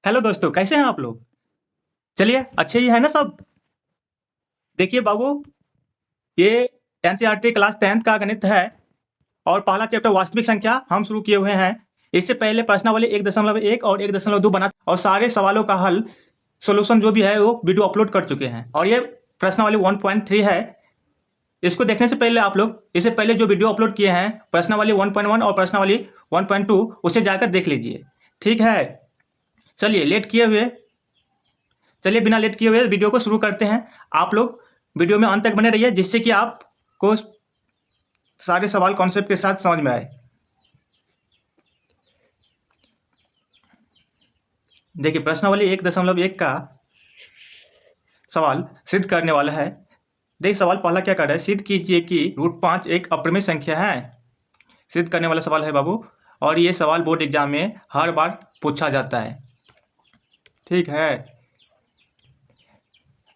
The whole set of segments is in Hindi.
हेलो दोस्तों, कैसे हैं आप लोग? चलिए, अच्छे ही हैं ना सब? देखिए बाबू, ये एनसीईआरटी क्लास 10th का गणित है और पहला चैप्टर वास्तविक संख्या हम शुरू किए हुए हैं। इससे पहले प्रश्नावली 1.1 और 1.2 बना और सारे सवालों का हल सॉल्यूशन जो भी है वो वीडियो अपलोड कर चुके हैं और ये प्रश्नावली 1.3 है। इसको देखने से पहले आप लोग इससे पहले जो वीडियो अपलोड किए हैं प्रश्नावली 1.1 और प्रश्नावली 1.2 उसे जाकर देख लीजिए। ठीक है, चलिए बिना लेट किए हुए वीडियो को शुरू करते हैं। आप लोग वीडियो में अंत तक बने रहिए जिससे कि आपको सारे सवाल कॉन्सेप्ट के साथ समझ में आए। देखिए, प्रश्नावली 1.1 का सवाल सिद्ध करने वाला है। देखिए, सवाल पहला क्या कर रहा है, सिद्ध कीजिए कि √5 एक अप्रमेय संख्या है। सिद्ध करने वाला सवाल है बाबू, और ये सवाल बोर्ड एग्जाम में हर बार पूछा जाता है। ठीक है,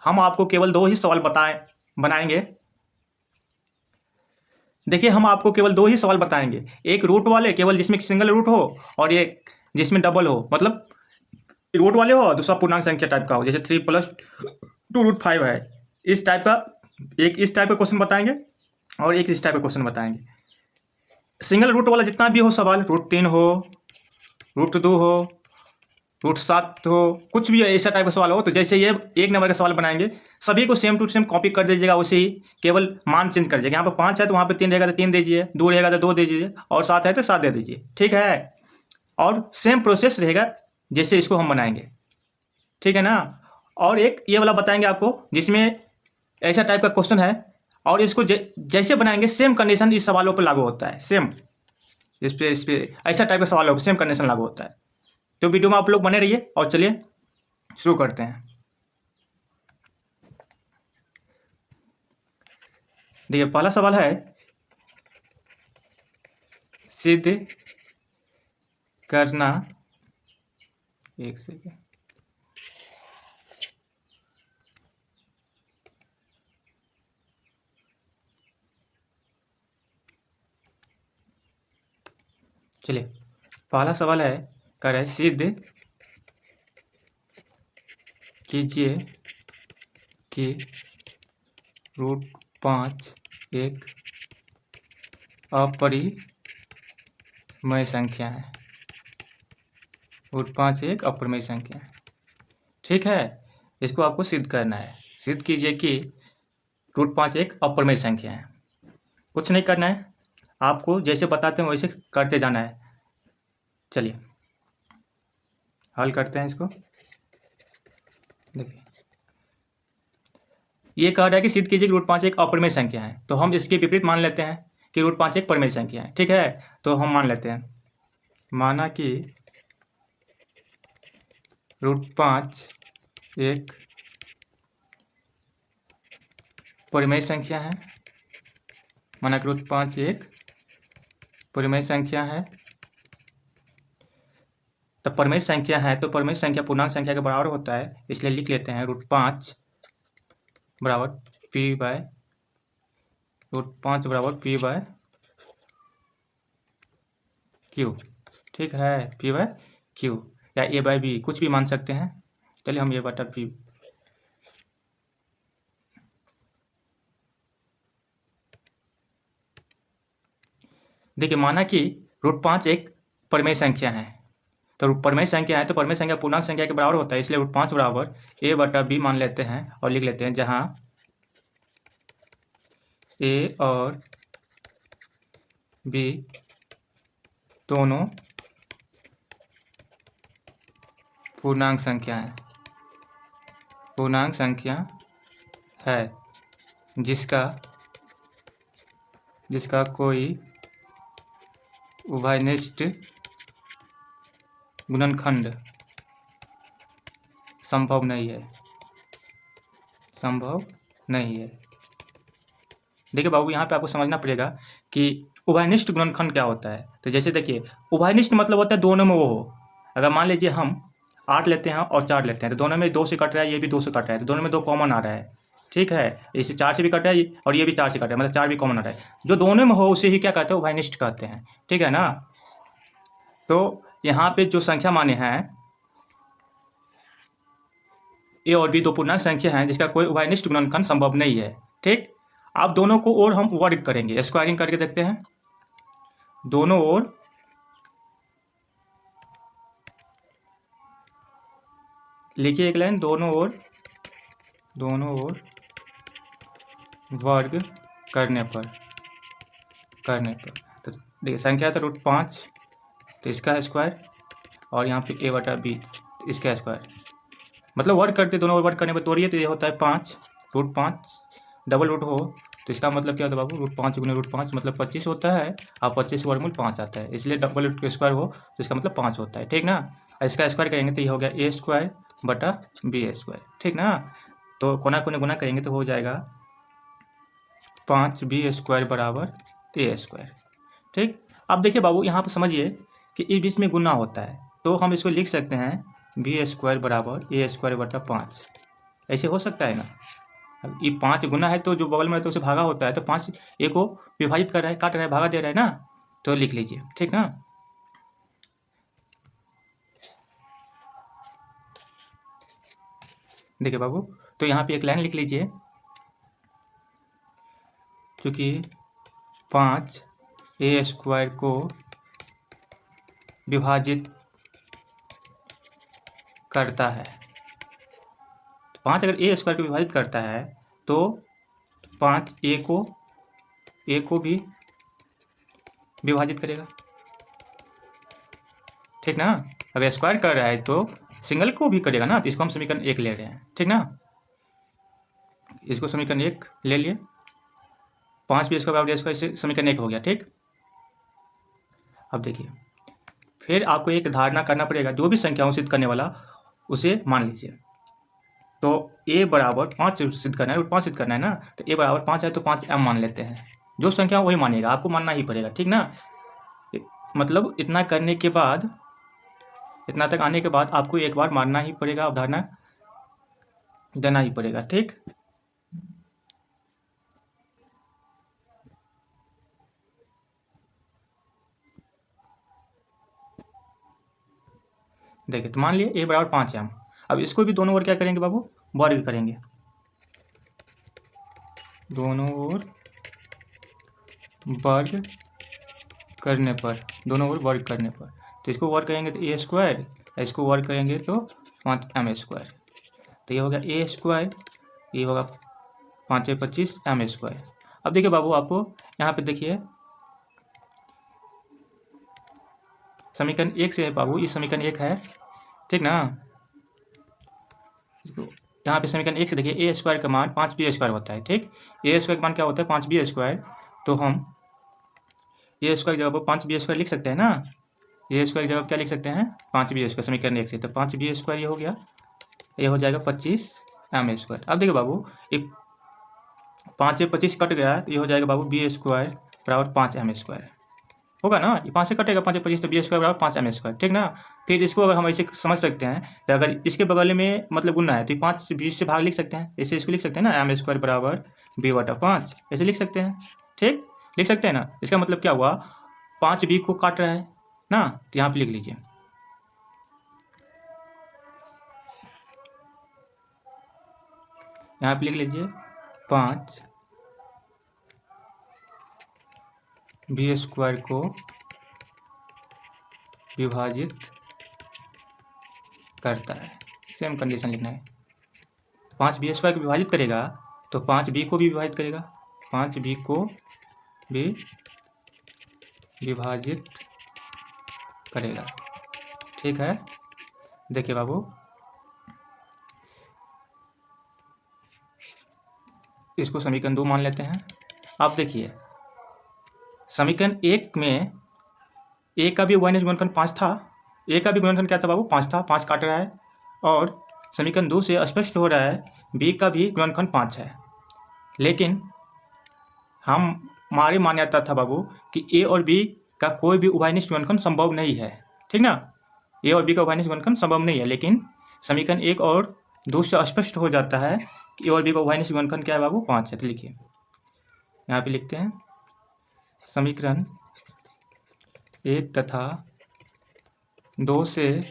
हम आपको केवल 2 ही सवाल बनाएंगे। देखिए, हम आपको केवल 2 ही सवाल बताएंगे, एक रूट वाले केवल जिसमें सिंगल रूट हो और एक जिसमें डबल हो, मतलब रूट वाले हो और दूसरा पूर्णांक संख्या टाइप का हो, जैसे 3 + 2√5 है। इस टाइप का क्वेश्चन बताएंगे और एक इस टाइप का क्वेश्चन बताएंगे। सिंगल रूट वाला जितना भी हो सवाल, √3 हो, √2 हो, √7 हो, कुछ भी ऐसा टाइप का सवाल हो, तो जैसे ये 1 नंबर का सवाल बनाएंगे सभी को सेम टू सेम कॉपी कर दीजिएगा, उसे ही केवल मान चेंज कर दीजिएगा। यहाँ पर 5 है तो वहाँ पर 3 रहेगा तो 3 दीजिए, 2 रहेगा तो 2 दे दीजिए, और 7 है तो 7 दे दीजिए। ठीक है, और सेम प्रोसेस रहेगा जैसे इसको हम बनाएंगे। ठीक है ना। और एक ये वाला बताएंगे आपको जिसमें ऐसा टाइप का क्वेश्चन है और इसको जैसे बनाएंगे सेम कंडीशन इस सवालों पर लागू होता है। सेम इस पे ऐसा टाइप का सवालों पर सेम कंडीशन लागू होता है। तो वीडियो में आप लोग बने रहिए और चलिए शुरू करते हैं। देखिए, पहला सवाल है, सिद्ध करना, एक सेकेंड, चलिए पहला सवाल है, कह रहा है सिद्ध कीजिए कि √5 एक अपरिमेय संख्या है। √5 एक अपरिमेय संख्या है। ठीक है, इसको आपको सिद्ध करना है। सिद्ध कीजिए कि √5 एक अपरिमेय संख्या है। कुछ नहीं करना है, आपको जैसे बताते हैं वैसे करते जाना है। चलिए हल करते हैं इसको। देखिए, ये कह रहा है कि सिद्ध कीजिए कि √5 एक अपरिमेय संख्या है, तो हम इसके विपरीत मान लेते हैं कि √5 एक परिमेय संख्या है। ठीक है, तो हम मान लेते हैं, माना कि √5 एक परिमेय संख्या है। माना कि √5 एक परिमेय संख्या है। तो परिमेय संख्या है तो परिमेय संख्या पूर्णांक संख्या के बराबर होता है, इसलिए लिख लेते हैं √5 बराबर P/Q। ठीक है, P/Q या A/B कुछ भी मान सकते हैं। चलिए हम A/P। देखिए, माना कि √5 एक परिमेय संख्या है, तो परिमेय संख्या है तो परिमेय संख्या पूर्णांक संख्या के बराबर होता है, इसलिए √5 बराबर A/B मान लेते हैं और लिख लेते हैं, जहां A और B दोनों पूर्णांक संख्या है जिसका कोई उभयनिष्ठ गुणनखंड संभव नहीं है। देखिए बाबू, यहाँ पे आपको समझना पड़ेगा कि उभयनिष्ठ गुणनखंड क्या होता है। तो जैसे देखिए, उभयनिष्ठ मतलब होता है दोनों में वो हो। अगर मान लीजिए हम 8 लेते हैं और 4 लेते हैं, तो दोनों में 2 से कट रहा है, ये भी 2 से कट रहा है, तो दोनों में 2 कॉमन आ रहा है। ठीक है, इसे 4 से भी कट रहा है और ये भी 4 से कट रहा है, मतलब 4 भी कॉमन आ रहा है। जो दोनों में हो उसे ही क्या कहते हैं, उभयनिष्ठ कहते हैं। ठीक है ना। तो यहाँ पे जो संख्या माने हैं ए और बी दो पूर्णांक संख्या हैं जिसका कोई उभयनिष्ठ गुणनखंड संभव नहीं है। ठीक, अब दोनों को और हम वर्ग करेंगे, स्क्वायरिंग करके देखते हैं। दोनों ओर लिखिए एक लाइन, दोनों ओर वर्ग करने पर तो देखिए संख्या था √5, तो इसका स्क्वायर, और यहाँ पे a/b इसका स्क्वायर, मतलब वर्ग करते दोनों वर्ग करने पर तोड़िए तो ये होता है 5, √5 डबल रूट हो तो इसका मतलब क्या होता है बाबू, √5 गुने √5 मतलब 25 होता है, और 25 वर्गमूल 5 आता है, इसलिए डबल रूट का स्क्वायर हो तो इसका मतलब 5 होता है। ठीक ना, इसका स्क्वायर करेंगे तो ये हो गया a² / b²। ठीक ना, तो कोना कोने गुना करेंगे तो हो जाएगा 5b² बराबर a²। ठीक, अब देखिए बाबू यहाँ पर समझिए कि इस बीच में गुना होता है, तो हम इसको लिख सकते हैं b² बराबर a²/5। ऐसे हो सकता है ना, अब ये 5 गुना है तो जो बगल में है तो उसे भागा होता है, तो 5 ए को विभाजित कर रहा है, काट रहा है, भागा दे रहा है ना, तो लिख लीजिए। ठीक ना, देखिए बाबू, तो यहाँ पे एक लाइन लिख लीजिए, चूँकि 5a² को विभाजित करता है, तो 5 अगर a² को विभाजित करता है तो 5 ए को भी विभाजित करेगा। ठीक ना, अगर स्क्वायर कर रहा है तो सिंगल को भी करेगा ना, तो इसको हम समीकरण 1 ले रहे हैं। ठीक ना, इसको समीकरण 1 ले लिए, 5b² बराबर a², इससे समीकरण 1 हो गया। ठीक, अब देखिए फिर आपको एक धारणा करना पड़ेगा, जो भी संख्याओं सिद्ध करने वाला उसे मान लीजिए। तो a बराबर 5 सिद्ध करना है, √5 सिद्ध करना है ना, तो a बराबर 5 है तो 5m मान लेते हैं, जो संख्या वही मानेगा, आपको मानना ही पड़ेगा। ठीक ना, मतलब इतना करने के बाद, इतना तक आने के बाद आपको एक बार मानना ही पड़ेगा, अवधारणा देना ही पड़ेगा। ठीक, देखिए तो मान लिए a बराबर 5m, अब इसको भी दोनों ओर क्या करेंगे बाबू, वर्ग करेंगे, दोनों ओर वर्ग करने पर, तो इसको वर्ग करेंगे तो a², इसको वर्ग करेंगे तो 5m², तो ये हो गया a², ये होगा 5 × 25 m²। अब देखिए बाबू, आपको यहाँ पे देखिए समीकरण 1 से है बाबू, इस समीकरण 1 है। ठीक ना, यहाँ पे समीकरण 1 से देखिए a² का मान 5b² होता है। ठीक, a² का मान क्या होता है, 5b², तो हम a² की जगह पर 5b² लिख सकते हैं ना, a² की जगह क्या लिख सकते हैं, 5b² समीकरण 1 से, तो 5b² ये हो गया, ये हो जाएगा 25m²। अब देखिए बाबू, ये 5 से 25 कट गया तो ये हो जाएगा बाबू b² बराबर 5m² होगा ना, ये 5 से कटेगा, 5 से 25 तो b² बराबर 5m²। ठीक ना, फिर इसको अगर हम ऐसे समझ सकते हैं, तो अगर इसके बगल में मतलब गुना है तो 5 से 20 से भाग लिख सकते हैं, ऐसे इसको लिख सकते हैं ना, m² बराबर b/5, ऐसे लिख सकते हैं। ठीक, लिख सकते हैं ना, इसका मतलब क्या हुआ, 5b को काट रहा है ना, तो यहाँ पे लिख लीजिए, यहाँ पे लिख लीजिए 5b² को विभाजित करता है, सेम कंडीशन लिखना है, 5b² को विभाजित करेगा तो 5b को भी विभाजित करेगा, 5b को भी विभाजित करेगा। ठीक है, देखिए बाबू, इसको समीकरण 2 मान लेते हैं। अब देखिए समीकरण 1 में a का भी उभयनिष्ठ गुणनखंड 5 था, a का भी गुणनखंड क्या था बाबू, 5 था, 5 काट रहा है, और समीकरण 2 से स्पष्ट हो रहा है b का भी गुणनखंड 5 है, लेकिन हमारी मान्यता था बाबू कि a और b का कोई भी उभयनिष्ठ गुणनखंड संभव नहीं है। ठीक ना, a और b का उभयनिष्ठ गुणनखंड संभव नहीं है, लेकिन समीकरण 1 और 2 से स्पष्ट हो जाता है कि a और b का उभयनिष्ठ गुणनखंड क्या है बाबू, 5 है। तो लिखिए, यहाँ पे लिखते हैं समीकरण 1 तथा 2 से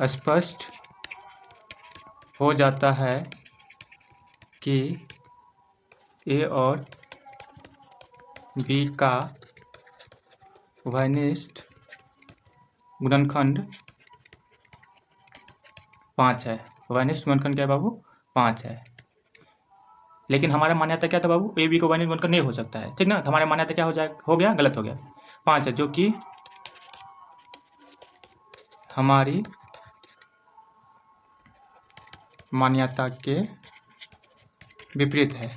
स्पष्ट हो जाता है कि ए और बी का उभयनिष्ठ गुणनखंड 5 है। उभयनिष्ठ गुणनखंड क्या है बाबू? 5 है। लेकिन हमारा मान्यता क्या था बाबू? ए बी का उभयनिष्ठ गुणनखंड नहीं हो सकता है, ठीक ना। तो हमारा मान्यता क्या हो गया? गलत हो गया। 5 है, जो कि हमारी मान्यता के विपरीत है,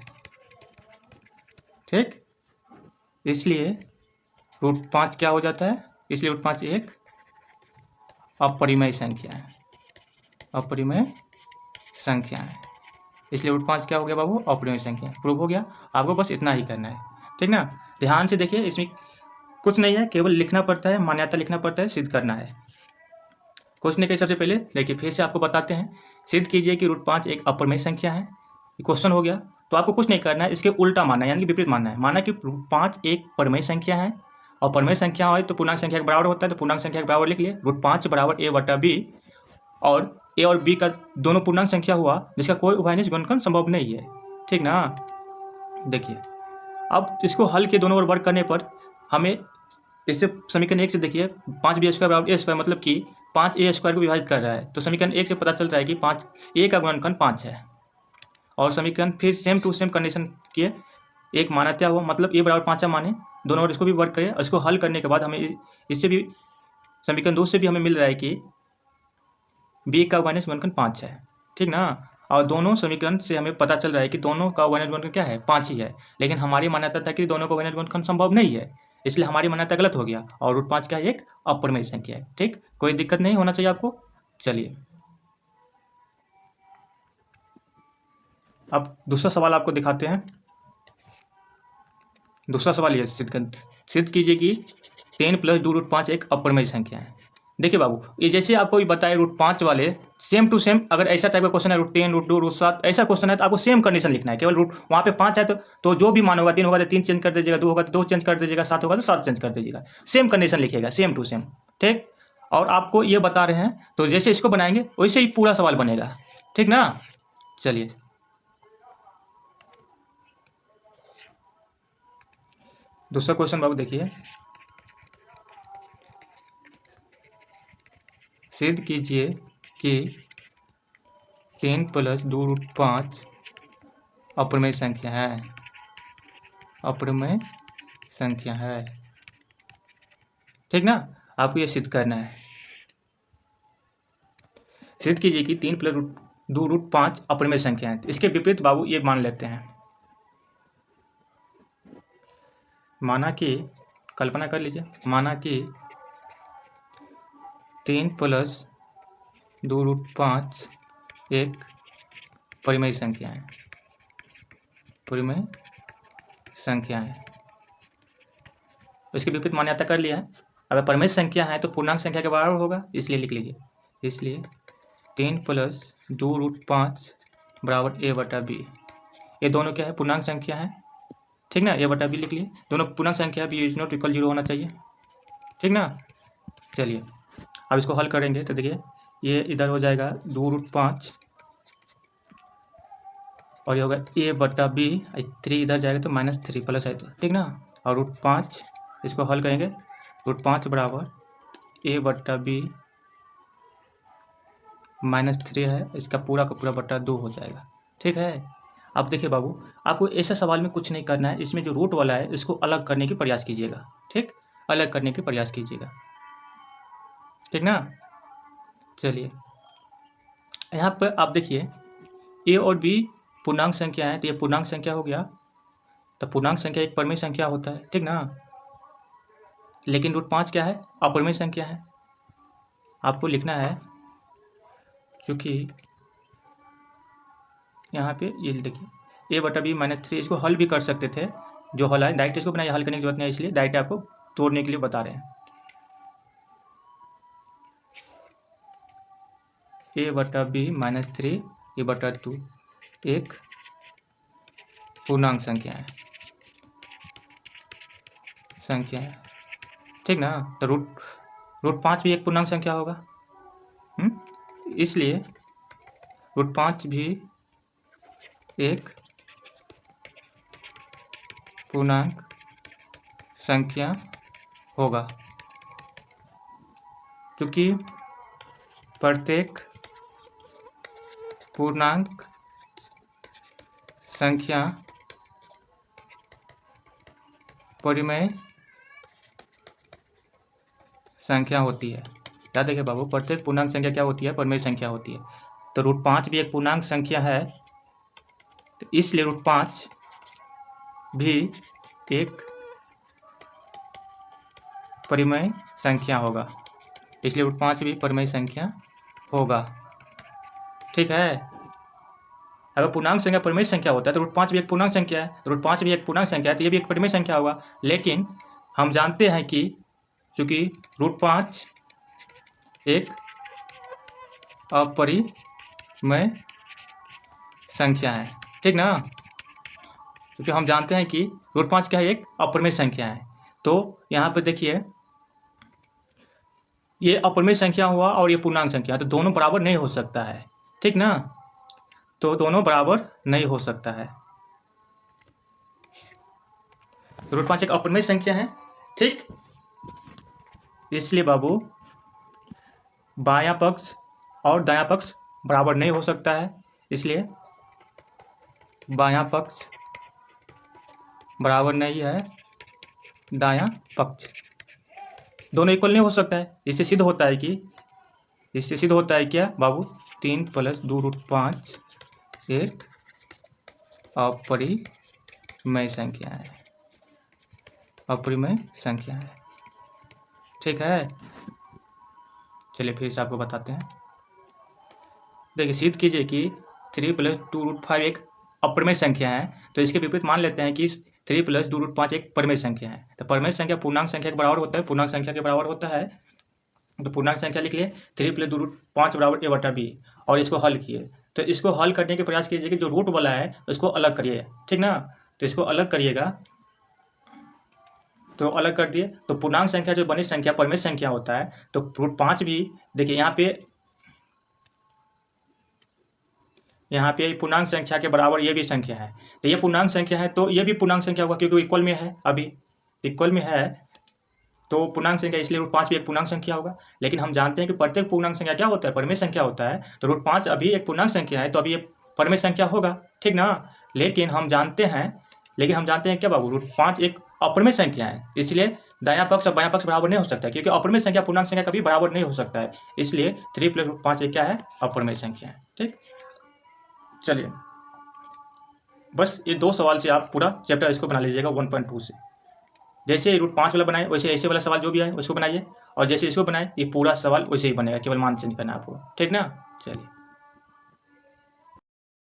ठीक। इसलिए √5 क्या हो जाता है? इसलिए √5 एक अपरिमेय संख्या है। अपरिमेय संख्या है, इसलिए √5 क्या हो गया बाबू? अपरिमेय संख्या। प्रूव हो गया। आपको बस इतना ही करना है, ठीक ना। ध्यान से देखिए, इसमें कुछ नहीं है, केवल लिखना पड़ता है, मान्यता लिखना पड़ता है, सिद्ध करना है। कुछ नहीं कही। सबसे पहले देखिए, फिर से आपको बताते हैं। सिद्ध कीजिए कि √5 एक अपरिमेय संख्या है। क्वेश्चन हो गया। तो आपको कुछ नहीं करना है, इसके उल्टा मानना है, यानी कि विपरीत मानना है। माना कि √5 एक परिमेय संख्या है, और परिमेय संख्या हो तो पूर्णांक संख्या के बराबर होता है, तो पूर्णांक संख्या के बराबर लिख लिए। √5 बराबर a/b, और ए और बी का दोनों पूर्णांक संख्या हुआ जिसका कोई उभयनिष्ठ गुणनखंड संभव नहीं है, ठीक ना। देखिए, अब इसको हल के दोनों ओर वर्ग करने पर हमें इससे समीकरण 1 से देखिए 5b² बराबर a², मतलब कि 5a² को विभाजित कर रहा है। तो समीकरण 1 से पता चल रहा है कि 5 a का गुणनखंड 5 है। और समीकरण फिर सेम टू सेम कंडीशन किए, एक मान्यता हुआ, मतलब a बराबर 5 माने, दोनों ओर इसको भी वर्ग करें। इसको हल करने के बाद हमें इससे भी समीकरण 2 से भी हमें मिल रहा है कि b का उभयनिष्ठ गुणनखंड 5 है, ठीक ना। और दोनों समीकरण से हमें पता चल रहा है कि दोनों का उभयनिष्ठ गुणनखंड क्या है? 5 ही है। लेकिन हमारी मान्यता था कि दोनों का उभयनिष्ठ गुणनखंड संभव नहीं है, इसलिए हमारी मान्यता गलत हो गया, और √5 का एक अपरिमेय संख्या है, ठीक। कोई दिक्कत नहीं होना चाहिए आपको। चलिए, अब दूसरा सवाल आपको दिखाते हैं। दूसरा सवाल ये सिद्ध कीजिए कि 10 + 2 √5 एक अपरिमेय संख्या है। देखिए बाबू, ये जैसे आपको ये बताए √5 वाले, सेम टू सेम अगर ऐसा टाइप का क्वेश्चन है, √10 √2 √7 ऐसा क्वेश्चन है, तो आपको सेम कंडीशन लिखना है। केवल वहाँ पे 5 है तो जो भी मान होगा, 3 होगा तो 3 चेंज कर दीजिएगा, 2 होगा तो 2 चेंज कर दीजिएगा, 7 होगा तो 7 चेंज कर दीजिएगा। सेम कंडीशन लिखिएगा, सेम टू सेम, ठीक। और आपको ये बता रहे हैं, तो जैसे इसको बनाएंगे वैसे ही पूरा सवाल बनेगा, ठीक ना। चलिए, दूसरा क्वेश्चन बाबू देखिए। सिद्ध कीजिए कि 10 + 2 √5 अपरिमेय संख्या है। अपरिमेय संख्या है, ठीक ना। आपको ये सिद्ध करना है। सिद्ध कीजिए कि 3 + 2 √5 अपरिमेय संख्या है। इसके विपरीत बाबू ये मान लेते हैं। माना कि, कल्पना कर लीजिए, माना कि 3 + 2 √5 एक परिमेय संख्या है। परिमेय संख्या है, इसके विपरीत मान्यता कर लिया है। अगर परिमेय संख्या है तो पूर्णांक संख्या के बराबर होगा, इसलिए लिख लीजिए। इसलिए 3 + 2 √5 बराबर a/b। ये दोनों क्या है? पूर्णांक संख्या है, ठीक ना। a/b लिख लिए। दोनों पूर्णांक संख्या b ≠ 0 होना चाहिए, ठीक ना। चलिए, अब इसको हल करेंगे तो देखिए, ये इधर हो जाएगा 2 √5, और ये होगा a/b। 3 इधर जाएगा तो -3 प्लस है, तो ठीक ना। और √5 इसको हल करेंगे, √5 बराबर a/b -3 है, इसका पूरा का पूरा बटा 2 हो जाएगा, ठीक है। अब देखिए बाबू, आपको ऐसा सवाल में कुछ नहीं करना है। इसमें जो रूट वाला है इसको अलग करने की प्रयास कीजिएगा, ठीक। अलग करने की प्रयास कीजिएगा, ठीक ना। चलिए, यहाँ पर आप देखिए, ए और बी पूर्णांक संख्या है, तो ये पूर्णांक संख्या हो गया। तो पूर्णांक संख्या एक परिमेय संख्या होता है, ठीक ना। लेकिन √5 क्या है? अपरिमेय संख्या है। आपको लिखना है, क्योंकि यहाँ पे ये देखिए a/b -3, इसको हल भी कर सकते थे। जो हल है डायरेक्ट इसको बनाइए, हल करने की जरूरत नहीं है, इसलिए डायरेक्ट आपको तोड़ने के लिए बता रहे हैं। a/b -3 a/2 एक पूर्णांक संख्या है, ठीक ना। तो √5 भी एक पूर्णांक संख्या होगा, इसलिए √5 भी एक पूर्णांक संख्या होगा, क्योंकि प्रत्येक पूर्णांक संख्या परिमेय संख्या होती है। याद रखिए बाबू, प्रत्येक पूर्णांक संख्या क्या होती है? परिमेय संख्या होती है। तो √5 भी एक पूर्णांक संख्या है, तो इसलिए √5 भी एक परिमेय संख्या होगा, इसलिए √5 भी परिमेय संख्या होगा। ठीक है। अगर पूर्णांक संख्या परिमेय संख्या होता है तो √5 भी एक पूर्णांक संख्या है, तो √5 भी एक पूर्णांक संख्या है, तो ये भी एक परिमेय संख्या होगा। लेकिन हम जानते हैं कि चूंकि √5 एक अपरिमेय संख्या है, ठीक ना, क्योंकि हम जानते हैं कि √5 क्या है? एक अपरिमेय संख्या है। तो यहाँ पे देखिए, ये अपरिमेय संख्या हुआ और ये पूर्णांक संख्या, तो दोनों बराबर नहीं हो सकता है, ठीक ना, तो दोनों बराबर नहीं हो सकता है। √5 एक अपरिमेय संख्या है, ठीक, इसलिए बाबू बायां पक्ष और दायां पक्ष बराबर नहीं हो सकता है, इसलिए बायां पक्ष बराबर नहीं है दायां पक्ष, दोनों इक्वल नहीं हो सकता है। इससे सिद्ध होता है क्या बाबू? 3 + 2√5 एक अपरिमेय संख्या है, अपरिमेय संख्या है, ठीक है। चलिए फिर से आपको बताते हैं। देखिए, सिद्ध कीजिए कि 3 + 2√5 एक अपरिमेय संख्या है, तो इसके विपरीत मान लेते हैं कि 3 + 2√5 एक परिमेय संख्या है। तो परिमेय संख्या पूर्णांक संख्या के बराबर होता है, पूर्णांक संख्या के बराबर होता है, तो पूर्णांक संख्या लिख लिए 3 + 2√5 = a/b, और इसको हल किए। तो इसको हल करने के प्रयास कीजिए कि जो रूट वाला है उसको अलग करिए, ठीक ना, तो इसको अलग करिएगा, तो अलग कर दिए तो पूर्णांक संख्या जो बनी संख्या परिमेय संख्या होता है, तो √5 भी देखिए यहाँ पे पूर्णांक संख्या के बराबर ये भी संख्या है, तो ये पूर्णांक संख्या है तो ये भी पूर्णांक संख्या होगा, क्योंकि इक्वल में है, अभी इक्वल में है तो पूर्णांक संख्या, इसलिए √5 भी एक पूर्णांक संख्या होगा। लेकिन हम जानते हैं कि प्रत्येक पूर्णांक संख्या क्या होता है? परिमेय संख्या होता है, तो √5 अभी एक पूर्णांक संख्या है, तो अभी ये परिमेय संख्या होगा, ठीक ना। लेकिन हम जानते हैं क्या बाबू? √5 एक अपरिमेय संख्या है, इसलिए दायां पक्ष और बायां पक्ष बराबर नहीं हो सकता है, क्योंकि अपरिमेय संख्या पूर्णांक संख्या कभी बराबर नहीं हो सकता है, इसलिए 3 + √5 एक क्या है? अपरिमेय संख्या है, ठीक। चलिए, बस ये 2 सवाल से आप पूरा चैप्टर इसको बना लीजिएगा 1.2 से। जैसे √5 वाला बनाए वैसे ऐसे वाला सवाल जो भी है उसको बनाइए, और जैसे इसको बनाए ये पूरा सवाल वैसे ही बनेगा, केवल मान चेंज करना आपको, ठीक ना। चलिए।